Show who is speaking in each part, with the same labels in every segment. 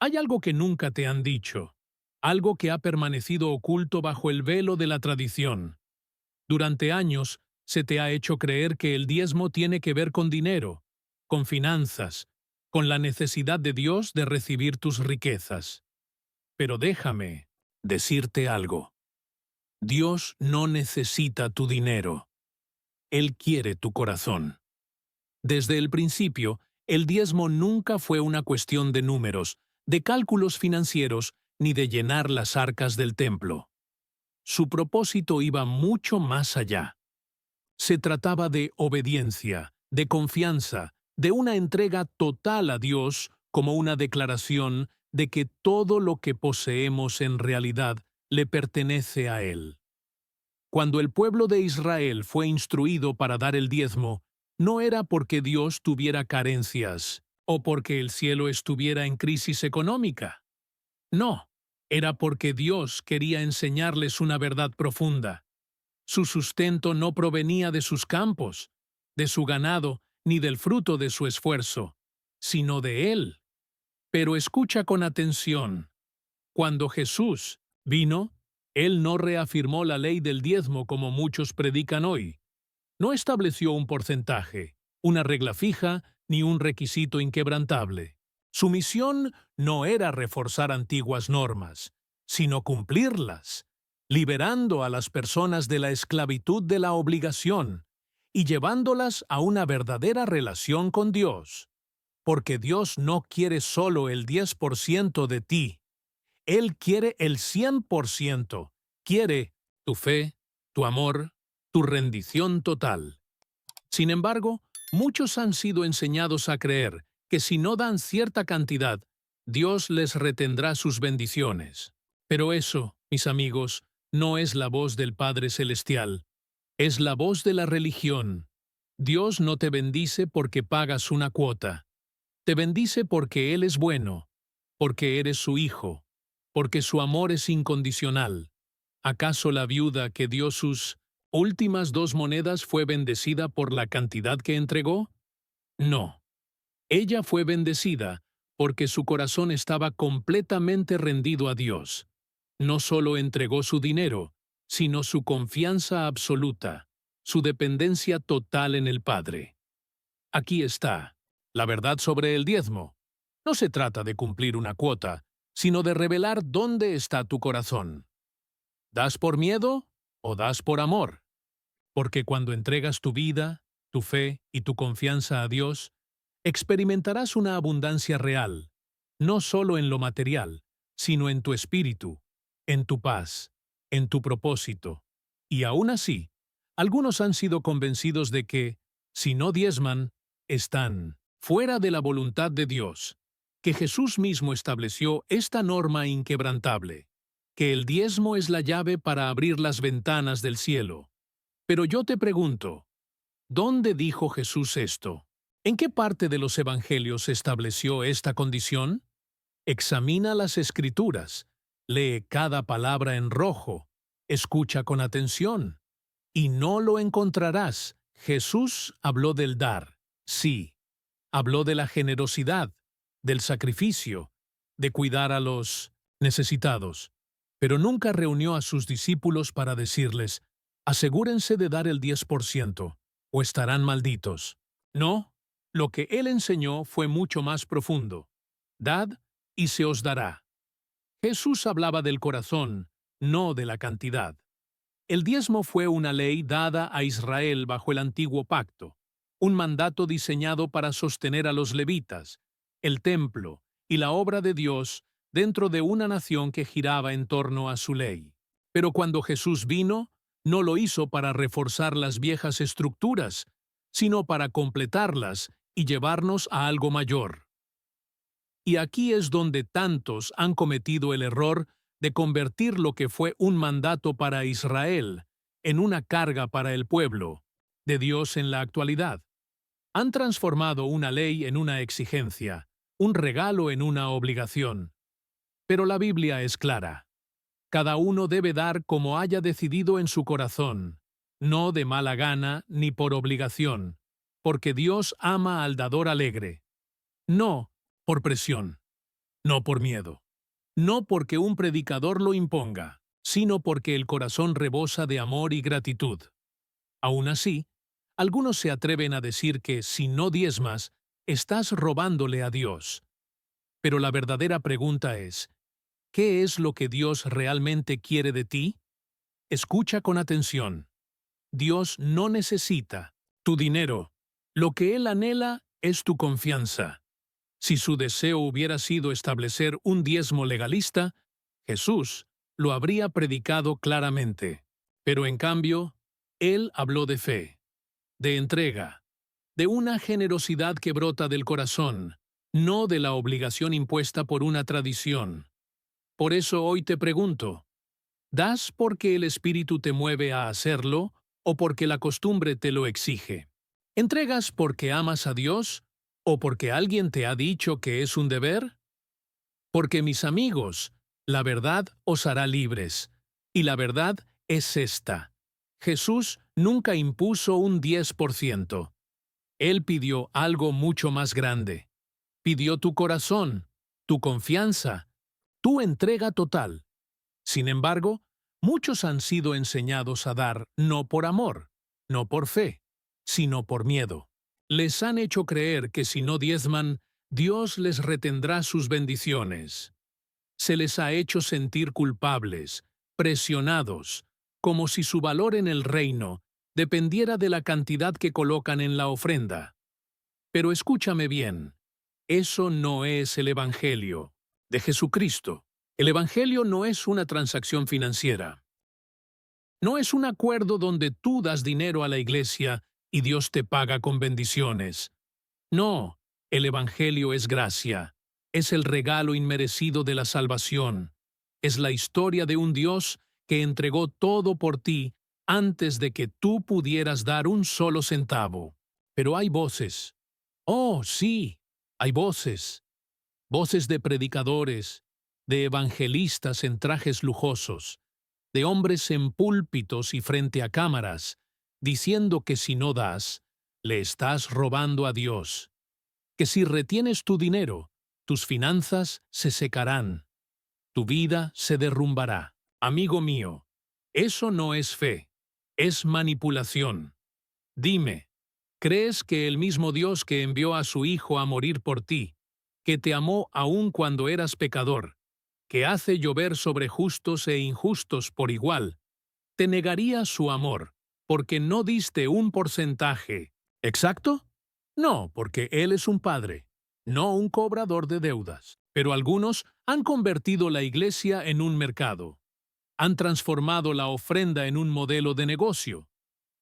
Speaker 1: Hay algo que nunca te han dicho, algo que ha permanecido oculto bajo el velo de la tradición. Durante años se te ha hecho creer que el diezmo tiene que ver con dinero, con finanzas, con la necesidad de Dios de recibir tus riquezas. Pero déjame decirte algo. Dios no necesita tu dinero. Él quiere tu corazón. Desde el principio, el diezmo nunca fue una cuestión de números, de cálculos financieros, ni de llenar las arcas del templo. Su propósito iba mucho más allá. Se trataba de obediencia, de confianza, de una entrega total a Dios como una declaración de que todo lo que poseemos en realidad le pertenece a Él. Cuando el pueblo de Israel fue instruido para dar el diezmo, no era porque Dios tuviera carencias o porque el cielo estuviera en crisis económica. No, era porque Dios quería enseñarles una verdad profunda. Su sustento no provenía de sus campos, de su ganado, ni del fruto de su esfuerzo, sino de Él. Pero escucha con atención. Cuando Jesús vino, Él no reafirmó la ley del diezmo como muchos predican hoy. No estableció un porcentaje, una regla fija, ni un requisito inquebrantable. Su misión no era reforzar antiguas normas, sino cumplirlas, liberando a las personas de la esclavitud de la obligación y llevándolas a una verdadera relación con Dios. Porque Dios no quiere solo el 10% de ti. Él quiere el 100%. Quiere tu fe, tu amor, tu rendición total. Sin embargo, muchos han sido enseñados a creer que si no dan cierta cantidad, Dios les retendrá sus bendiciones. Pero eso, mis amigos, no es la voz del Padre Celestial. Es la voz de la religión. Dios no te bendice porque pagas una cuota. Te bendice porque Él es bueno, porque eres su hijo, porque su amor es incondicional. ¿Acaso la viuda que dio sus últimas 2 monedas fue bendecida por la cantidad que entregó? No. Ella fue bendecida porque su corazón estaba completamente rendido a Dios. No solo entregó su dinero, sino su confianza absoluta, su dependencia total en el Padre. Aquí está la verdad sobre el diezmo. No se trata de cumplir una cuota, sino de revelar dónde está tu corazón. ¿Das por miedo o das por amor? Porque cuando entregas tu vida, tu fe y tu confianza a Dios, experimentarás una abundancia real, no solo en lo material, sino en tu espíritu, en tu paz, en tu propósito. Y aún así, algunos han sido convencidos de que, si no diezman, están fuera de la voluntad de Dios, que Jesús mismo estableció esta norma inquebrantable, que el diezmo es la llave para abrir las ventanas del cielo. Pero yo te pregunto, ¿dónde dijo Jesús esto? ¿En qué parte de los evangelios estableció esta condición? Examina las Escrituras, lee cada palabra en rojo, escucha con atención, y no lo encontrarás. Jesús habló del dar, sí. Habló de la generosidad, del sacrificio, de cuidar a los necesitados, pero nunca reunió a sus discípulos para decirles, asegúrense de dar el 10%, o estarán malditos. No, lo que él enseñó fue mucho más profundo. Dad y se os dará. Jesús hablaba del corazón, no de la cantidad. El diezmo fue una ley dada a Israel bajo el antiguo pacto, un mandato diseñado para sostener a los levitas, el templo y la obra de Dios dentro de una nación que giraba en torno a su ley. Pero cuando Jesús vino, no lo hizo para reforzar las viejas estructuras, sino para completarlas y llevarnos a algo mayor. Y aquí es donde tantos han cometido el error de convertir lo que fue un mandato para Israel en una carga para el pueblo de Dios en la actualidad. Han transformado una ley en una exigencia, un regalo en una obligación. Pero la Biblia es clara. Cada uno debe dar como haya decidido en su corazón, no de mala gana ni por obligación, porque Dios ama al dador alegre. No por presión. no por miedo. No porque un predicador lo imponga, sino porque el corazón rebosa de amor y gratitud. Aún así, algunos se atreven a decir que si no diezmas, estás robándole a Dios. Pero la verdadera pregunta es, ¿qué es lo que Dios realmente quiere de ti? Escucha con atención. Dios no necesita tu dinero. Lo que Él anhela es tu confianza. Si su deseo hubiera sido establecer un diezmo legalista, Jesús lo habría predicado claramente. Pero en cambio, Él habló de fe, de entrega, de una generosidad que brota del corazón, no de la obligación impuesta por una tradición. Por eso hoy te pregunto, ¿das porque el Espíritu te mueve a hacerlo o porque la costumbre te lo exige? ¿Entregas porque amas a Dios o porque alguien te ha dicho que es un deber? Porque mis amigos, la verdad os hará libres. Y la verdad es esta. Jesús nunca impuso un 10%. Él pidió algo mucho más grande. Pidió tu corazón, tu confianza, tu entrega total. Sin embargo, muchos han sido enseñados a dar no por amor, no por fe, sino por miedo. Les han hecho creer que si no diezman, Dios les retendrá sus bendiciones. Se les ha hecho sentir culpables, presionados, como si su valor en el reino dependiera de la cantidad que colocan en la ofrenda. Pero escúchame bien, eso no es el Evangelio de Jesucristo. El Evangelio no es una transacción financiera. No es un acuerdo donde tú das dinero a la iglesia y Dios te paga con bendiciones. No, el Evangelio es gracia. Es el regalo inmerecido de la salvación. Es la historia de un Dios que entregó todo por ti antes de que tú pudieras dar un solo centavo. Pero hay voces. Oh, sí, hay voces. Voces de predicadores, de evangelistas en trajes lujosos, de hombres en púlpitos y frente a cámaras, diciendo que si no das, le estás robando a Dios, que si retienes tu dinero, tus finanzas se secarán, tu vida se derrumbará. Amigo mío, eso no es fe, es manipulación. Dime, ¿crees que el mismo Dios que envió a su Hijo a morir por ti, que te amó aun cuando eras pecador, que hace llover sobre justos e injustos por igual, te negaría su amor, porque no diste un porcentaje exacto? No, porque Él es un padre, no un cobrador de deudas. Pero algunos han convertido la iglesia en un mercado. Han transformado la ofrenda en un modelo de negocio.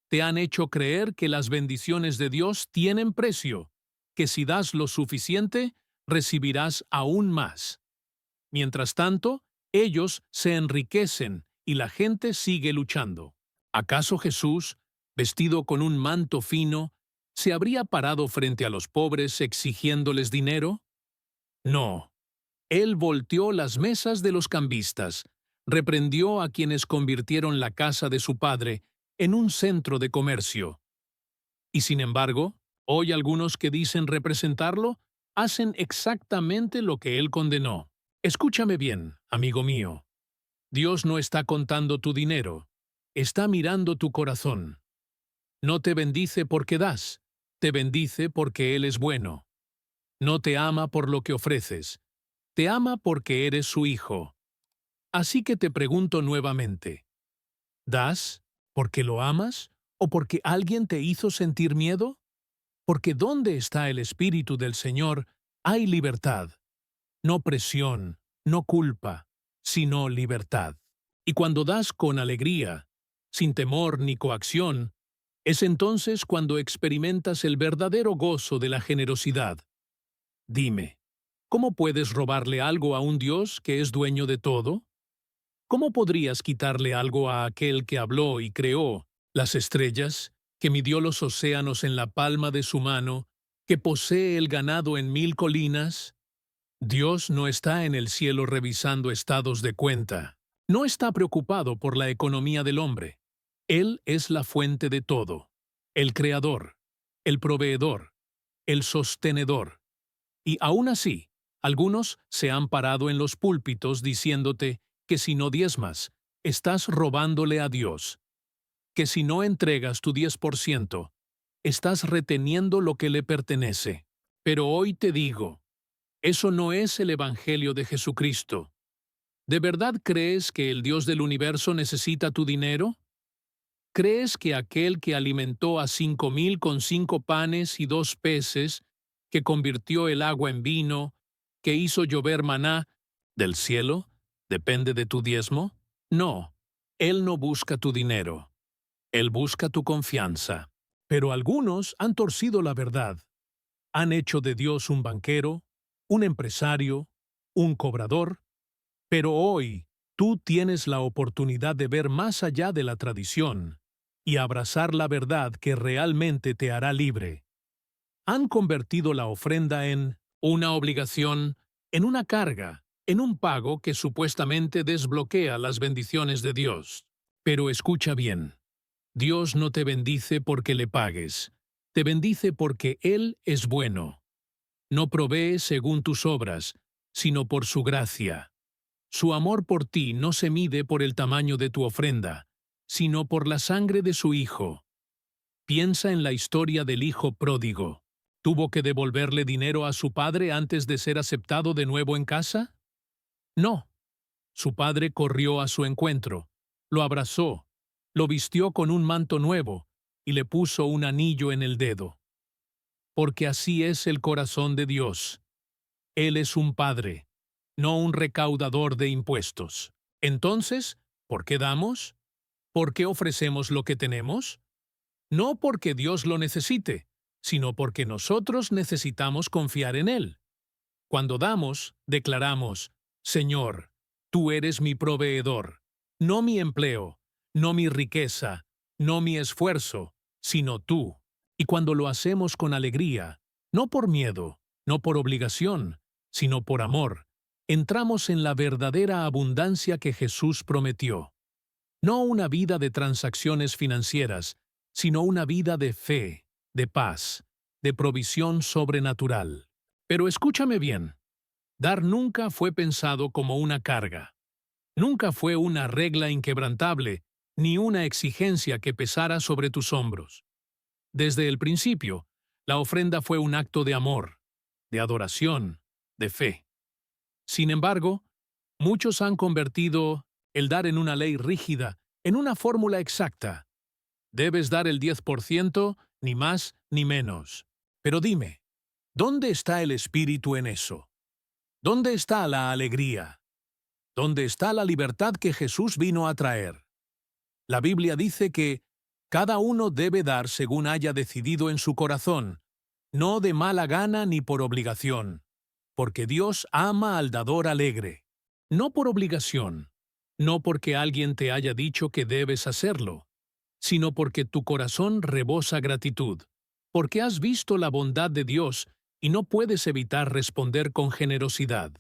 Speaker 1: Te han hecho creer que las bendiciones de Dios tienen precio, que si das lo suficiente, recibirás aún más. Mientras tanto, ellos se enriquecen y la gente sigue luchando. ¿Acaso Jesús, vestido con un manto fino, se habría parado frente a los pobres exigiéndoles dinero? No. Él volteó las mesas de los cambistas, reprendió a quienes convirtieron la casa de su padre en un centro de comercio. Y sin embargo, hoy algunos que dicen representarlo hacen exactamente lo que él condenó. Escúchame bien, amigo mío. Dios no está contando tu dinero, está mirando tu corazón. No te bendice porque das, te bendice porque Él es bueno. No te ama por lo que ofreces, te ama porque eres su hijo. Así que te pregunto nuevamente, ¿das porque lo amas o porque alguien te hizo sentir miedo? Porque donde está el Espíritu del Señor, hay libertad. No presión, no culpa, sino libertad. Y cuando das con alegría, sin temor ni coacción, es entonces cuando experimentas el verdadero gozo de la generosidad. Dime, ¿cómo puedes robarle algo a un Dios que es dueño de todo? ¿Cómo podrías quitarle algo a aquel que habló y creó las estrellas, que midió los océanos en la palma de su mano, que posee el ganado en 1000 colinas? Dios no está en el cielo revisando estados de cuenta. No está preocupado por la economía del hombre. Él es la fuente de todo, el creador, el proveedor, el sostenedor. Y aún así, Algunos se han parado en los púlpitos diciéndote que si no diezmas, estás robándole a Dios, que si no entregas tu 10%, estás reteniendo lo que le pertenece. Pero hoy te digo, eso no es el Evangelio de Jesucristo. ¿De verdad crees que el Dios del universo necesita tu dinero? ¿Crees que aquel que alimentó a 5,000 con 5 panes y 2 peces, que convirtió el agua en vino, que hizo llover maná del cielo, depende de tu diezmo? No, Él no busca tu dinero. Él busca tu confianza. Pero algunos han torcido la verdad. Han hecho de Dios un banquero, un empresario, un cobrador. Pero hoy tú tienes la oportunidad de ver más allá de la tradición y abrazar la verdad que realmente te hará libre. Han convertido la ofrenda en una obligación, en una carga, en un pago que supuestamente desbloquea las bendiciones de Dios. Pero escucha bien, Dios no te bendice porque le pagues, te bendice porque Él es bueno. No provee según tus obras, sino por su gracia. Su amor por ti no se mide por el tamaño de tu ofrenda, sino por la sangre de su Hijo. Piensa en la historia del hijo pródigo. ¿Tuvo que devolverle dinero a su padre antes de ser aceptado de nuevo en casa? No. Su padre corrió a su encuentro, lo abrazó, lo vistió con un manto nuevo y le puso un anillo en el dedo. Porque así es el corazón de Dios. Él es un padre, no un recaudador de impuestos. Entonces, ¿por qué damos? ¿Por qué ofrecemos lo que tenemos? No porque Dios lo necesite, sino porque nosotros necesitamos confiar en Él. Cuando damos, declaramos, Señor, tú eres mi proveedor, no mi empleo, no mi riqueza, no mi esfuerzo, sino tú. Y cuando lo hacemos con alegría, no por miedo, no por obligación, sino por amor, entramos en la verdadera abundancia que Jesús prometió. No una vida de transacciones financieras, sino una vida de fe, de paz, de provisión sobrenatural. Pero escúchame bien, dar nunca fue pensado como una carga. Nunca fue una regla inquebrantable, ni una exigencia que pesara sobre tus hombros. Desde el principio, la ofrenda fue un acto de amor, de adoración, de fe. Sin embargo, muchos han convertido el dar en una ley rígida, en una fórmula exacta. Debes dar el 10%, ni más ni menos. Pero dime, ¿dónde está el espíritu en eso? ¿Dónde está la alegría? ¿Dónde está la libertad que Jesús vino a traer? La Biblia dice que cada uno debe dar según haya decidido en su corazón, no de mala gana ni por obligación, porque Dios ama al dador alegre. No por obligación, no porque alguien te haya dicho que debes hacerlo, sino porque tu corazón rebosa gratitud, porque has visto la bondad de Dios y no puedes evitar responder con generosidad.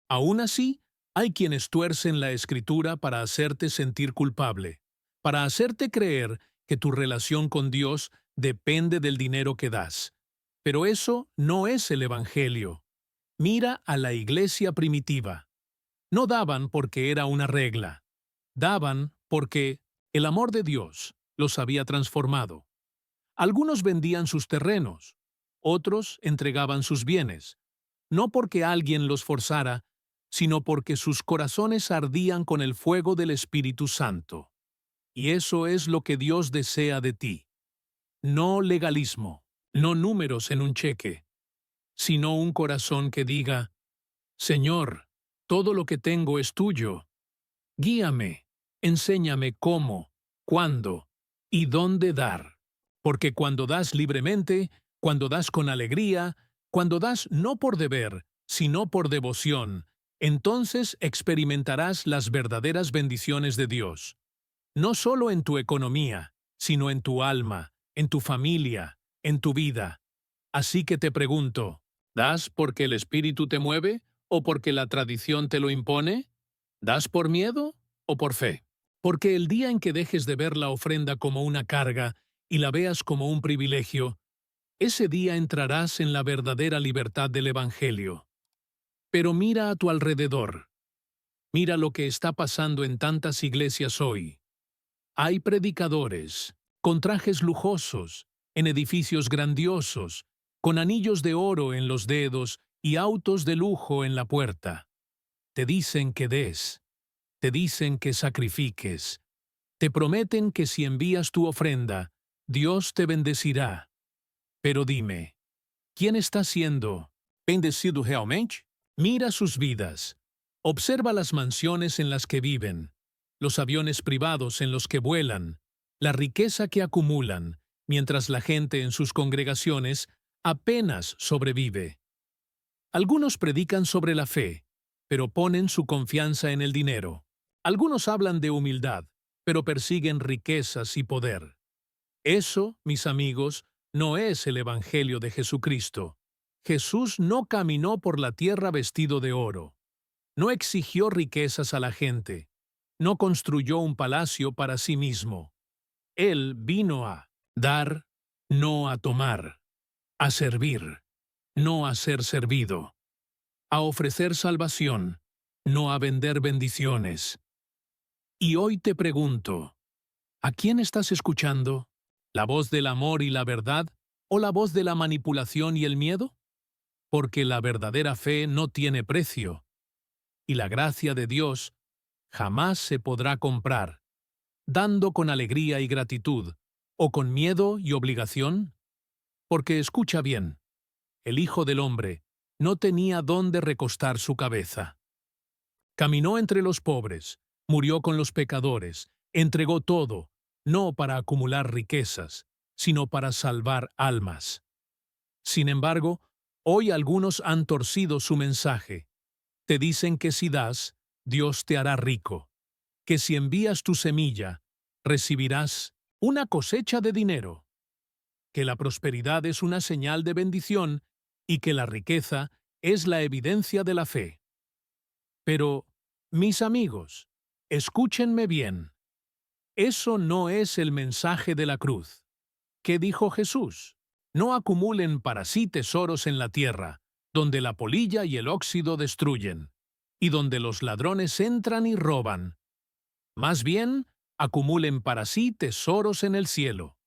Speaker 1: Aún así, hay quienes tuercen la Escritura para hacerte sentir culpable, para hacerte creer que tu relación con Dios depende del dinero que das. Pero eso no es el Evangelio. Mira a la iglesia primitiva. No daban porque era una regla. Daban porque el amor de Dios los había transformado. Algunos vendían sus terrenos, otros entregaban sus bienes, no porque alguien los forzara, sino porque sus corazones ardían con el fuego del Espíritu Santo. Y eso es lo que Dios desea de ti. No legalismo, no números en un cheque, sino un corazón que diga, Señor, todo lo que tengo es tuyo. Guíame, enséñame cómo, cuándo y dónde dar. Porque cuando das libremente, cuando das con alegría, cuando das no por deber, sino por devoción, entonces experimentarás las verdaderas bendiciones de Dios. No solo en tu economía, sino en tu alma, en tu familia, en tu vida. Así que te pregunto, ¿das porque el Espíritu te mueve o porque la tradición te lo impone? ¿Das por miedo o por fe? Porque el día en que dejes de ver la ofrenda como una carga y la veas como un privilegio, ese día entrarás en la verdadera libertad del Evangelio. Pero mira a tu alrededor. Mira lo que está pasando en tantas iglesias hoy. Hay predicadores, con trajes lujosos, en edificios grandiosos, con anillos de oro en los dedos y autos de lujo en la puerta. Te dicen que des, te dicen que sacrifiques, te prometen que si envías tu ofrenda, Dios te bendecirá. Pero dime, ¿quién está siendo bendecido realmente? Mira sus vidas. Observa las mansiones en las que viven, los aviones privados en los que vuelan, la riqueza que acumulan, mientras la gente en sus congregaciones apenas sobrevive. Algunos predican sobre la fe, pero ponen su confianza en el dinero. Algunos hablan de humildad, pero persiguen riquezas y poder. Eso, mis amigos, no es el Evangelio de Jesucristo. Jesús no caminó por la tierra vestido de oro. No exigió riquezas a la gente. No construyó un palacio para sí mismo. Él vino a dar, no a tomar, a servir, no a ser servido, a ofrecer salvación, no a vender bendiciones. Y hoy te pregunto, ¿a quién estás escuchando? ¿La voz del amor y la verdad o la voz de la manipulación y el miedo? Porque la verdadera fe no tiene precio, y la gracia de Dios jamás se podrá comprar, dando con alegría y gratitud, o con miedo y obligación. Porque escucha bien, el Hijo del Hombre no tenía dónde recostar su cabeza. Caminó entre los pobres, murió con los pecadores, entregó todo, no para acumular riquezas, sino para salvar almas. Sin embargo, hoy algunos han torcido su mensaje. Te dicen que si das, Dios te hará rico, que si envías tu semilla, recibirás una cosecha de dinero, que la prosperidad es una señal de bendición y que la riqueza es la evidencia de la fe. Pero, mis amigos, escúchenme bien. Eso no es el mensaje de la cruz. ¿Qué dijo Jesús? No acumulen para sí tesoros en la tierra, donde la polilla y el óxido destruyen, y donde los ladrones entran y roban. Más bien, acumulen para sí tesoros en el cielo.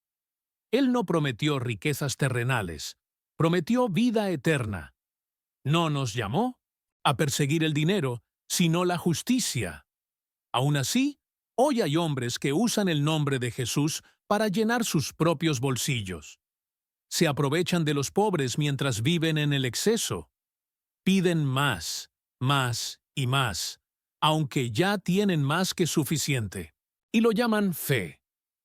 Speaker 1: Él no prometió riquezas terrenales, prometió vida eterna. No nos llamó a perseguir el dinero, sino la justicia. Aún así, hoy hay hombres que usan el nombre de Jesús para llenar sus propios bolsillos. Se aprovechan de los pobres mientras viven en el exceso. Piden más, más y más, aunque ya tienen más que suficiente. Y lo llaman fe.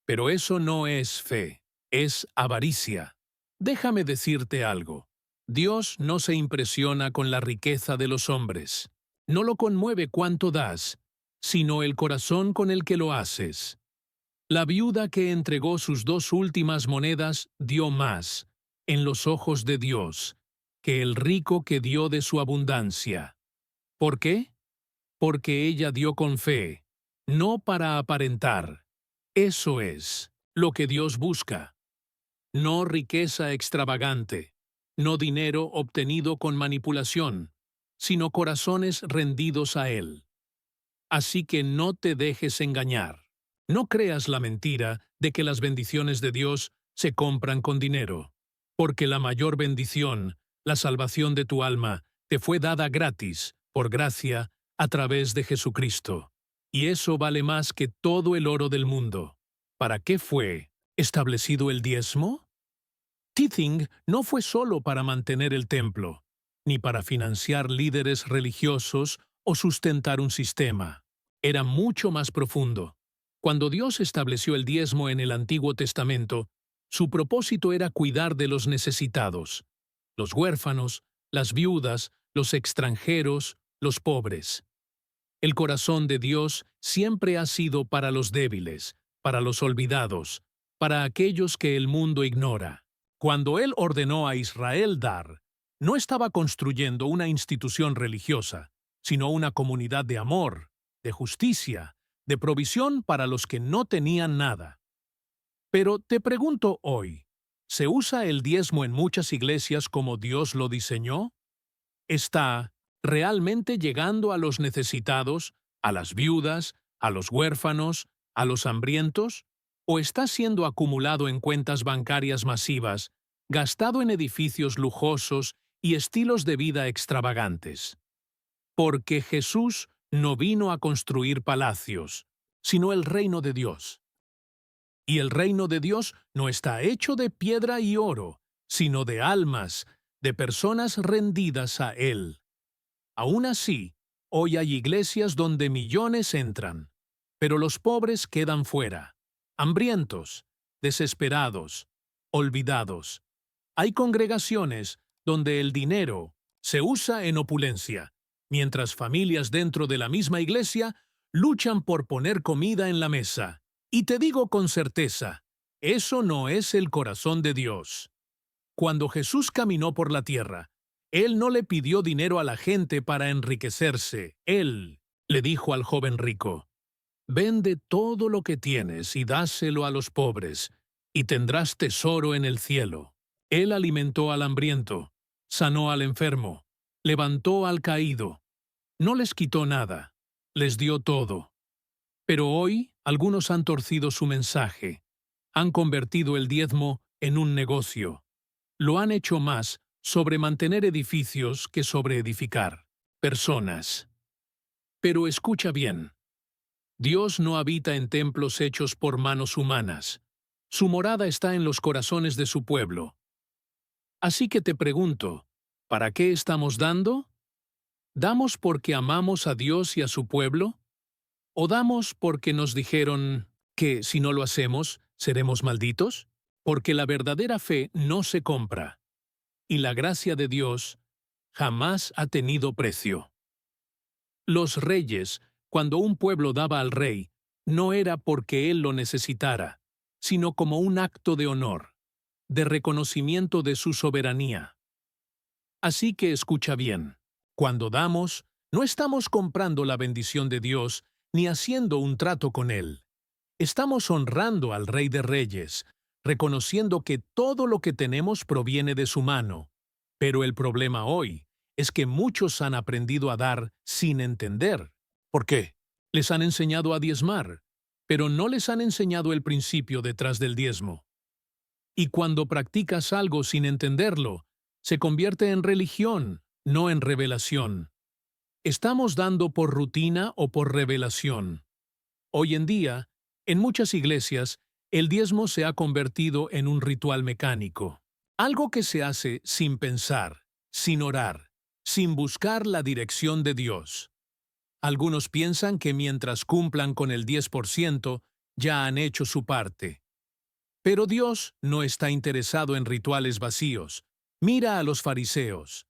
Speaker 1: Pero eso no es fe, es avaricia. Déjame decirte algo. Dios no se impresiona con la riqueza de los hombres. No lo conmueve cuánto das, sino el corazón con el que lo haces. La viuda que entregó sus 2 últimas monedas dio más, en los ojos de Dios, que el rico que dio de su abundancia. ¿Por qué? Porque ella dio con fe, no para aparentar. Eso es lo que Dios busca. No riqueza extravagante, no dinero obtenido con manipulación, sino corazones rendidos a Él. Así que no te dejes engañar. No creas la mentira de que las bendiciones de Dios se compran con dinero, porque la mayor bendición, la salvación de tu alma, te fue dada gratis, por gracia, a través de Jesucristo. Y eso vale más que todo el oro del mundo. ¿Para qué fue establecido el diezmo? Tithing no fue solo para mantener el templo, ni para financiar líderes religiosos o sustentar un sistema. Era mucho más profundo. Cuando Dios estableció el diezmo en el Antiguo Testamento, su propósito era cuidar de los necesitados, los huérfanos, las viudas, los extranjeros, los pobres. El corazón de Dios siempre ha sido para los débiles, para los olvidados, para aquellos que el mundo ignora. Cuando Él ordenó a Israel dar, no estaba construyendo una institución religiosa, sino una comunidad de amor, de justicia, de provisión para los que no tenían nada. Pero te pregunto hoy, ¿se usa el diezmo en muchas iglesias como Dios lo diseñó? ¿Está ¿realmente llegando a los necesitados, a las viudas, a los huérfanos, a los hambrientos? ¿O está siendo acumulado en cuentas bancarias masivas, gastado en edificios lujosos y estilos de vida extravagantes? Porque Jesús no vino a construir palacios, sino el reino de Dios. Y el reino de Dios no está hecho de piedra y oro, sino de almas, de personas rendidas a Él. Aún así, hoy hay iglesias donde millones entran, pero los pobres quedan fuera, hambrientos, desesperados, olvidados. Hay congregaciones donde el dinero se usa en opulencia, mientras familias dentro de la misma iglesia luchan por poner comida en la mesa. Y te digo con certeza, eso no es el corazón de Dios. Cuando Jesús caminó por la tierra, Él no le pidió dinero a la gente para enriquecerse. Él le dijo al joven rico: «Vende todo lo que tienes y dáselo a los pobres, y tendrás tesoro en el cielo». Él alimentó al hambriento, sanó al enfermo, levantó al caído. No les quitó nada, les dio todo. Pero hoy algunos han torcido su mensaje, han convertido el diezmo en un negocio. Lo han hecho más sobre mantener edificios que sobre edificar personas. Pero escucha bien, Dios no habita en templos hechos por manos humanas. Su morada está en los corazones de su pueblo. Así que te pregunto, ¿para qué estamos dando? ¿Damos porque amamos a Dios y a su pueblo? ¿O damos porque nos dijeron que si no lo hacemos, seremos malditos? Porque la verdadera fe no se compra, y la gracia de Dios jamás ha tenido precio. Los reyes, cuando un pueblo daba al rey, no era porque él lo necesitara, sino como un acto de honor, de reconocimiento de su soberanía. Así que escucha bien, cuando damos, no estamos comprando la bendición de Dios ni haciendo un trato con Él. Estamos honrando al Rey de Reyes, reconociendo que todo lo que tenemos proviene de su mano. Pero el problema hoy es que muchos han aprendido a dar sin entender. ¿Por qué? Les han enseñado a diezmar, pero no les han enseñado el principio detrás del diezmo. Y cuando practicas algo sin entenderlo, se convierte en religión, no en revelación. ¿Estamos dando por rutina o por revelación? Hoy en día, en muchas iglesias, el diezmo se ha convertido en un ritual mecánico. Algo que se hace sin pensar, sin orar, sin buscar la dirección de Dios. Algunos piensan que mientras cumplan con el 10%, ya han hecho su parte. Pero Dios no está interesado en rituales vacíos. Mira a los fariseos.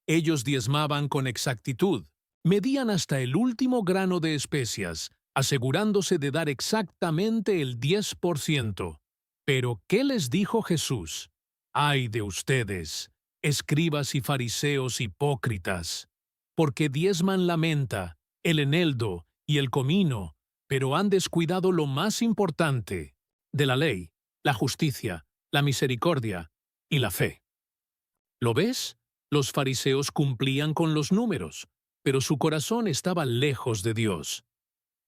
Speaker 1: Ellos diezmaban con exactitud, medían hasta el último grano de especias, asegurándose de dar exactamente el 10%. Pero, ¿qué les dijo Jesús? ¡Ay de ustedes, escribas y fariseos hipócritas! Porque diezman la menta, el eneldo y el comino, pero han descuidado lo más importante de la ley, la justicia, la misericordia y la fe. ¿Lo ves? Los fariseos cumplían con los números, pero su corazón estaba lejos de Dios.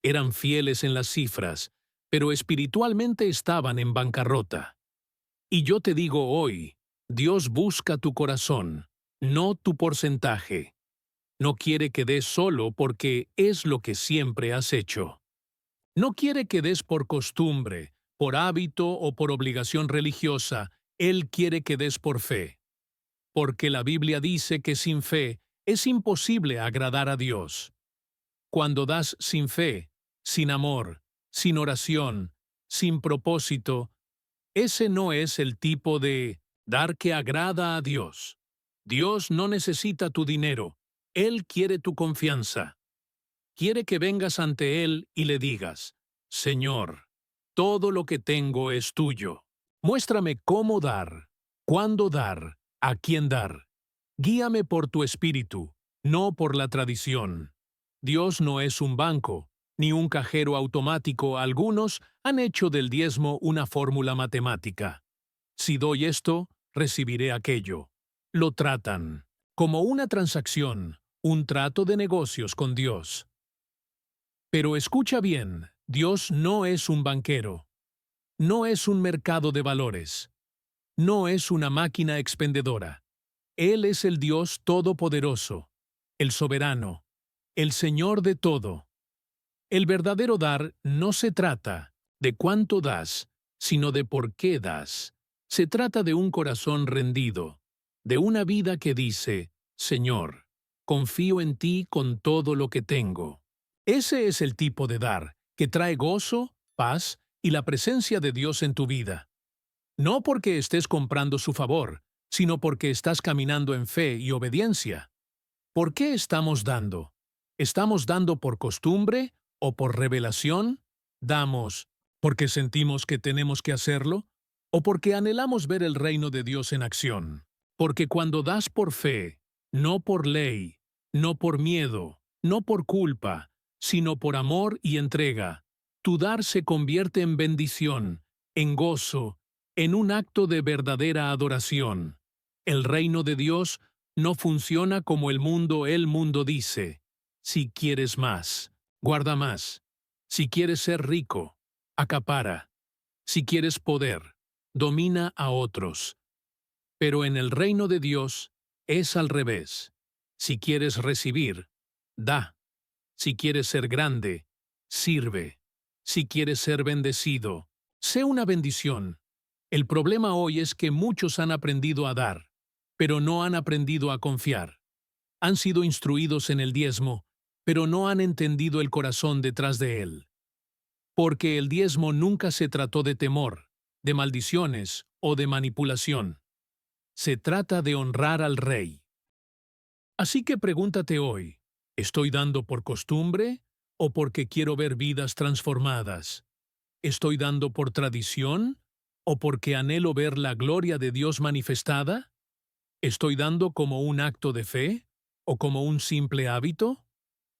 Speaker 1: Eran fieles en las cifras, pero espiritualmente estaban en bancarrota. Y yo te digo hoy, Dios busca tu corazón, no tu porcentaje. No quiere que des solo porque es lo que siempre has hecho. No quiere que des por costumbre, por hábito o por obligación religiosa. Él quiere que des por fe. Porque la Biblia dice que sin fe es imposible agradar a Dios. Cuando das sin fe, sin amor, sin oración, sin propósito, ese no es el tipo de dar que agrada a Dios. Dios no necesita tu dinero, Él quiere tu confianza. Quiere que vengas ante Él y le digas: Señor, todo lo que tengo es tuyo. Muéstrame cómo dar, cuándo dar, a quién dar. Guíame por tu espíritu, no por la tradición. Dios no es un banco, ni un cajero automático. Algunos han hecho del diezmo una fórmula matemática. Si doy esto, recibiré aquello. Lo tratan como una transacción, un trato de negocios con Dios. Pero escucha bien, Dios no es un banquero, no es un mercado de valores, no es una máquina expendedora. Él es el Dios todopoderoso, el soberano, el Señor de todo. El verdadero dar no se trata de cuánto das, sino de por qué das. Se trata de un corazón rendido, de una vida que dice, Señor, confío en ti con todo lo que tengo. Ese es el tipo de dar que trae gozo, paz y la presencia de Dios en tu vida. No porque estés comprando su favor, sino porque estás caminando en fe y obediencia. ¿Por qué estamos dando? ¿Estamos dando por costumbre o por revelación? ¿Damos porque sentimos que tenemos que hacerlo? ¿O porque anhelamos ver el reino de Dios en acción? Porque cuando das por fe, no por ley, no por miedo, no por culpa, sino por amor y entrega, tu dar se convierte en bendición, en gozo, en un acto de verdadera adoración. El reino de Dios no funciona como el mundo dice. Si quieres más, guarda más. Si quieres ser rico, acapara. Si quieres poder, domina a otros. Pero en el reino de Dios es al revés. Si quieres recibir, da. Si quieres ser grande, sirve. Si quieres ser bendecido, sé una bendición. El problema hoy es que muchos han aprendido a dar, pero no han aprendido a confiar. Han sido instruidos en el diezmo, pero no han entendido el corazón detrás de él. Porque el diezmo nunca se trató de temor, de maldiciones o de manipulación. Se trata de honrar al Rey. Así que pregúntate hoy, ¿estoy dando por costumbre o porque quiero ver vidas transformadas? ¿Estoy dando por tradición o porque anhelo ver la gloria de Dios manifestada? ¿Estoy dando como un acto de fe o como un simple hábito?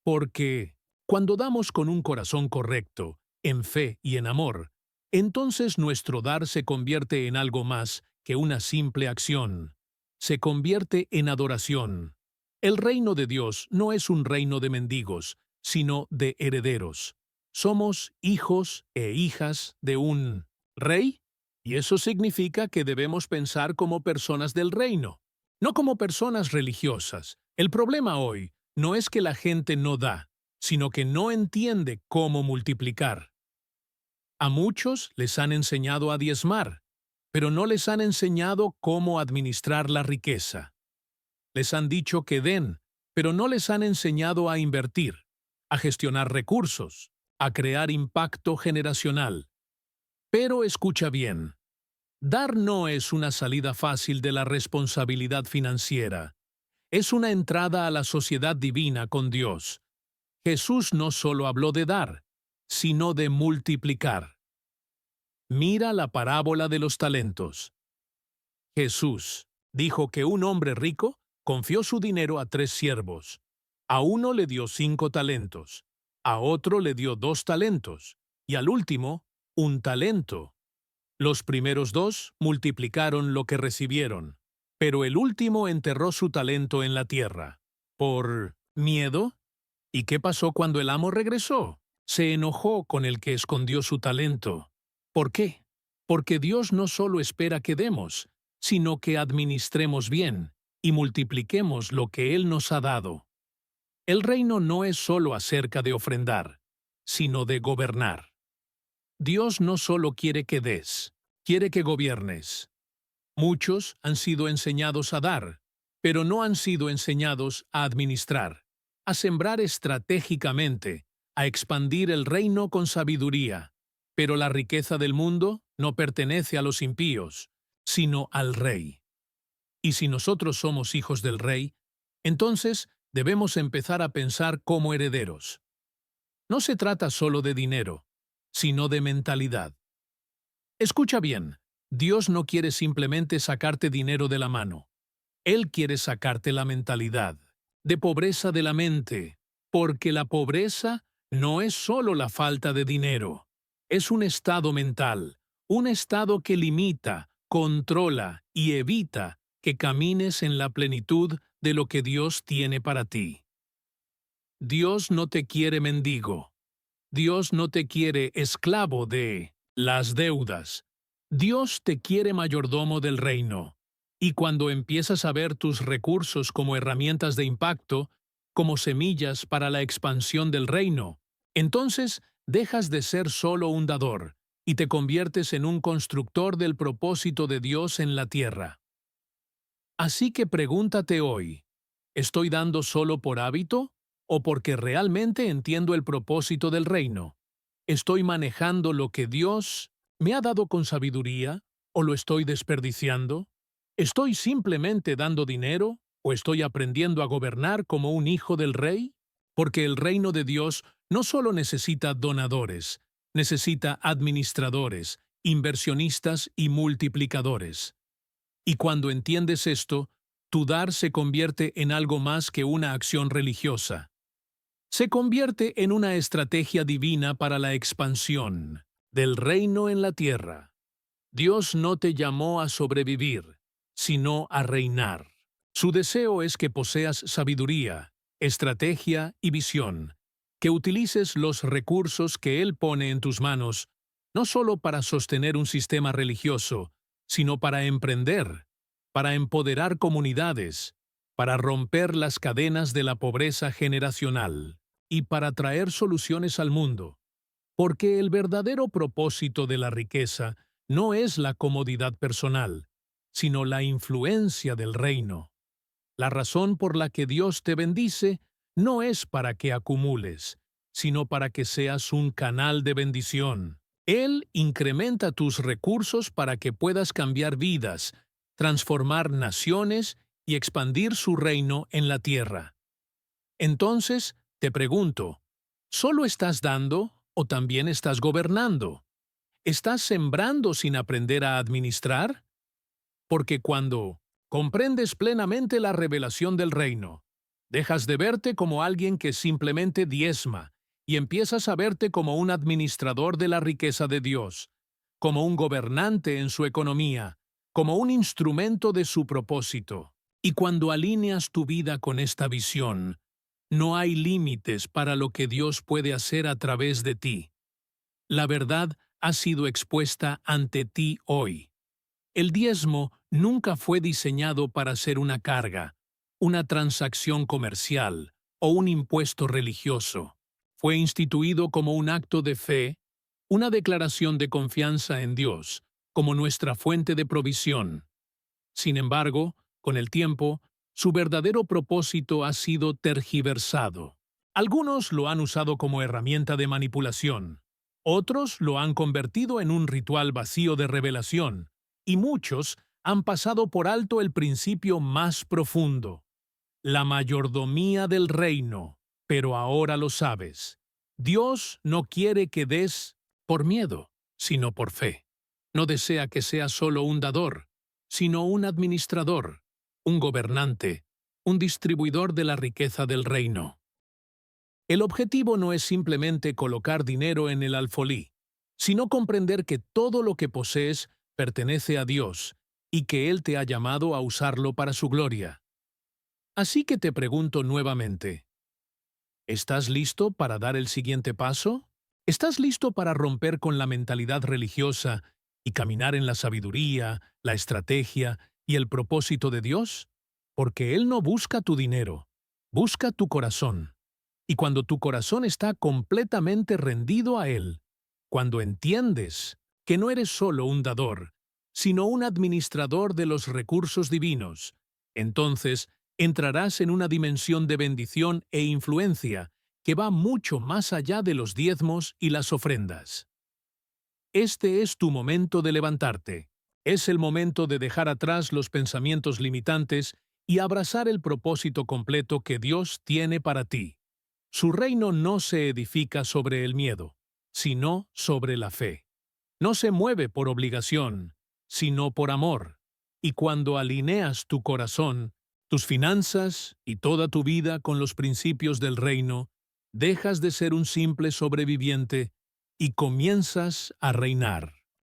Speaker 1: Porque cuando damos con un corazón correcto, en fe y en amor, entonces nuestro dar se convierte en algo más que una simple acción. Se convierte en adoración. El reino de Dios no es un reino de mendigos, sino de herederos. Somos hijos e hijas de un rey, y eso significa que debemos pensar como personas del reino, no como personas religiosas. El problema hoy no es que la gente no da, sino que no entiende cómo multiplicar. A muchos les han enseñado a diezmar, pero no les han enseñado cómo administrar la riqueza. Les han dicho que den, pero no les han enseñado a invertir, a gestionar recursos, a crear impacto generacional. Pero escucha bien, dar no es una salida fácil de la responsabilidad financiera. Es una entrada a la sociedad divina con Dios. Jesús no solo habló de dar, sino de multiplicar. Mira la parábola de los talentos. Jesús dijo que un hombre rico confió su dinero a 3 siervos. A uno le dio 5 talentos, a otro le dio 2 talentos, y al último, 1 talento. Los primeros 2 multiplicaron lo que recibieron, pero el último enterró su talento en la tierra. ¿Por miedo? ¿Y qué pasó cuando el amo regresó? Se enojó con el que escondió su talento. ¿Por qué? Porque Dios no solo espera que demos, sino que administremos bien y multipliquemos lo que Él nos ha dado. El reino no es solo acerca de ofrendar, sino de gobernar. Dios no solo quiere que des, quiere que gobiernes. Muchos han sido enseñados a dar, pero no han sido enseñados a administrar, a sembrar estratégicamente, a expandir el reino con sabiduría. Pero la riqueza del mundo no pertenece a los impíos, sino al Rey. Y si nosotros somos hijos del Rey, entonces debemos empezar a pensar como herederos. No se trata solo de dinero, sino de mentalidad. Escucha bien, Dios no quiere simplemente sacarte dinero de la mano. Él quiere sacarte la mentalidad, de pobreza de la mente, porque la pobreza no es solo la falta de dinero, es un estado mental, un estado que limita, controla y evita que camines en la plenitud de lo que Dios tiene para ti. Dios no te quiere mendigo. Dios no te quiere esclavo de las deudas. Dios te quiere mayordomo del reino. Y cuando empiezas a ver tus recursos como herramientas de impacto, como semillas para la expansión del reino, entonces dejas de ser solo un dador y te conviertes en un constructor del propósito de Dios en la tierra. Así que pregúntate hoy, ¿estoy dando solo por hábito o porque realmente entiendo el propósito del reino? ¿Estoy manejando lo que Dios me ha dado con sabiduría o lo estoy desperdiciando? ¿Estoy simplemente dando dinero o estoy aprendiendo a gobernar como un hijo del rey? Porque el reino de Dios no solo necesita donadores, necesita administradores, inversionistas y multiplicadores. Y cuando entiendes esto, tu dar se convierte en algo más que una acción religiosa. Se convierte en una estrategia divina para la expansión del reino en la tierra. Dios no te llamó a sobrevivir, sino a reinar. Su deseo es que poseas sabiduría, estrategia y visión, que utilices los recursos que Él pone en tus manos, no solo para sostener un sistema religioso, sino para emprender, para empoderar comunidades, para romper las cadenas de la pobreza generacional y para traer soluciones al mundo. Porque el verdadero propósito de la riqueza no es la comodidad personal, sino la influencia del reino. La razón por la que Dios te bendice no es para que acumules, sino para que seas un canal de bendición. Él incrementa tus recursos para que puedas cambiar vidas, transformar naciones y expandir su reino en la tierra. Entonces, te pregunto, ¿solo estás dando o también estás gobernando? ¿Estás sembrando sin aprender a administrar? Porque cuando comprendes plenamente la revelación del reino, dejas de verte como alguien que simplemente diezma y empiezas a verte como un administrador de la riqueza de Dios, como un gobernante en su economía, como un instrumento de su propósito. Y cuando alineas tu vida con esta visión, no hay límites para lo que Dios puede hacer a través de ti. La verdad ha sido expuesta ante ti hoy. El diezmo nunca fue diseñado para ser una carga, una transacción comercial o un impuesto religioso. Fue instituido como un acto de fe, una declaración de confianza en Dios, como nuestra fuente de provisión. Sin embargo, con el tiempo, su verdadero propósito ha sido tergiversado. Algunos lo han usado como herramienta de manipulación, otros lo han convertido en un ritual vacío de revelación, y muchos han pasado por alto el principio más profundo, la mayordomía del reino. Pero ahora lo sabes. Dios no quiere que des por miedo, sino por fe. No desea que seas solo un dador, sino un administrador, un gobernante, un distribuidor de la riqueza del reino. El objetivo no es simplemente colocar dinero en el alfolí, sino comprender que todo lo que posees pertenece a Dios y que Él te ha llamado a usarlo para su gloria. Así que te pregunto nuevamente, ¿estás listo para dar el siguiente paso? ¿Estás listo para romper con la mentalidad religiosa y caminar en la sabiduría, la estrategia y el propósito de Dios? Porque Él no busca tu dinero, busca tu corazón. Y cuando tu corazón está completamente rendido a Él, cuando entiendes que no eres solo un dador, sino un administrador de los recursos divinos, entonces entrarás en una dimensión de bendición e influencia que va mucho más allá de los diezmos y las ofrendas. Este es tu momento de levantarte. Es el momento de dejar atrás los pensamientos limitantes y abrazar el propósito completo que Dios tiene para ti. Su reino no se edifica sobre el miedo, sino sobre la fe. No se mueve por obligación, sino por amor. Y cuando alineas tu corazón, tus finanzas y toda tu vida con los principios del reino, dejas de ser un simple sobreviviente y comienzas a reinar.